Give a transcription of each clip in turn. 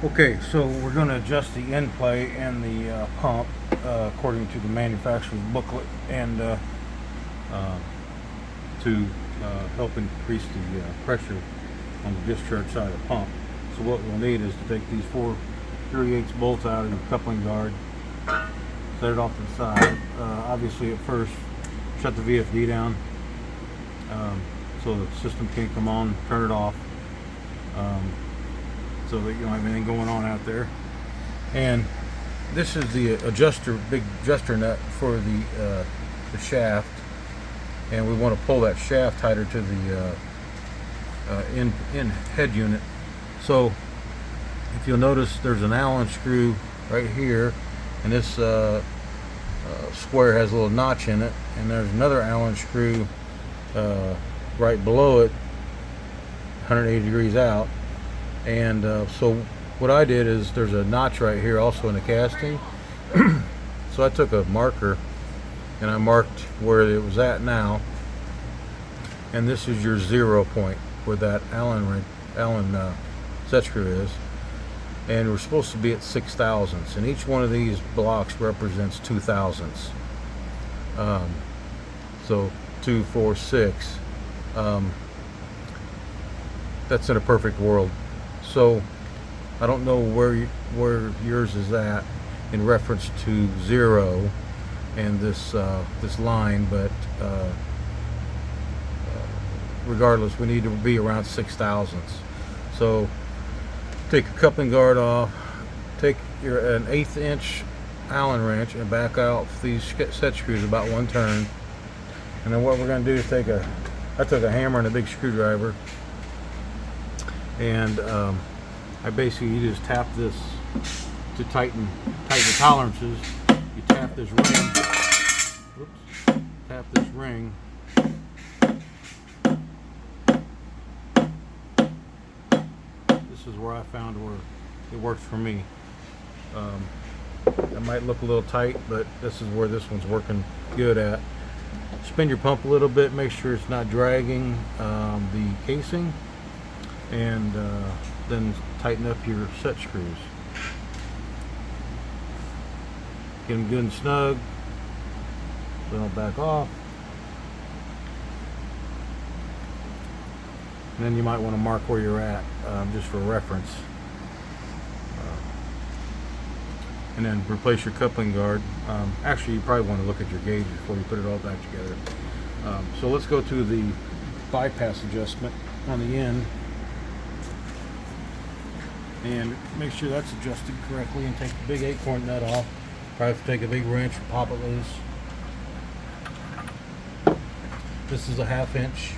Okay, so we're going to adjust the end play and the pump according to the manufacturer's booklet, and to help increase the pressure on the discharge side of the pump. So what we'll need is to take these 4 3/8 bolts out of the coupling guard, set it off to the side. Obviously at first, shut the VFD down so the system can't come on, turn it off. So that you don't have anything going on out there. And this is the big adjuster nut for the shaft, and we want to pull that shaft tighter to the in head unit. So if you'll notice, there's an Allen screw right here, and this square has a little notch in it, and there's another Allen screw right below it, 180 degrees out. And so what I did is, there's a notch right here also in the casting. So I took a marker and I marked where it was at now, and this is your 0 point where that Allen set screw is, and we're supposed to be at 6 thousandths, and each one of these blocks represents 2 thousandths. So 2, 4, 6. That's in a perfect world. So I don't know where yours is at in reference to 0 and this line, but regardless, we need to be around 6 thousandths. So take a coupling guard off, take an 1/8 inch Allen wrench and back out these set screws about 1 turn. And then what we're going to do is I took a hammer and a big screwdriver, and I basically, you just tap this to tighten the tolerances. You tap this ring. Oops. Tap this ring. This is where I found where it works for me. It might look a little tight, but this is where this one's working good at. Spin your pump a little bit, make sure it's not dragging the casing, and then tighten up your set screws. Get them good and snug, so don't back off. And then you might want to mark where you're at, just for reference. And then replace your coupling guard. Actually, you probably want to look at your gauge before you put it all back together. So let's go to the bypass adjustment on the end, and make sure that's adjusted correctly, and take the big acorn nut off. Probably have to take a big wrench and pop it loose. This is a 1/2 inch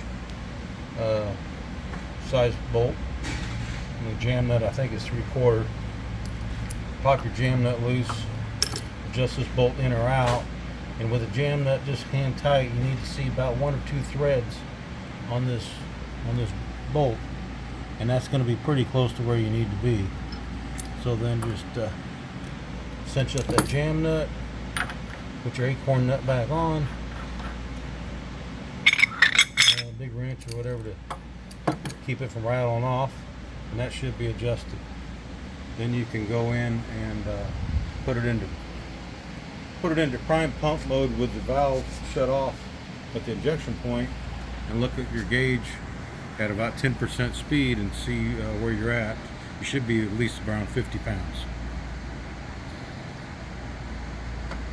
size bolt, and the jam nut I think is 3/4. Pop your jam nut loose, adjust this bolt in or out, and with a jam nut just hand tight, you need to see about 1 or 2 threads on this bolt, and that's going to be pretty close to where you need to be. So then just cinch up that jam nut, put your acorn nut back on, a big wrench or whatever to keep it from rattling off, and that should be adjusted. Then you can go in and put it into prime pump mode with the valve shut off at the injection point, and look at your gauge at about 10% speed and see where you're at. You should be at least around 50 pounds.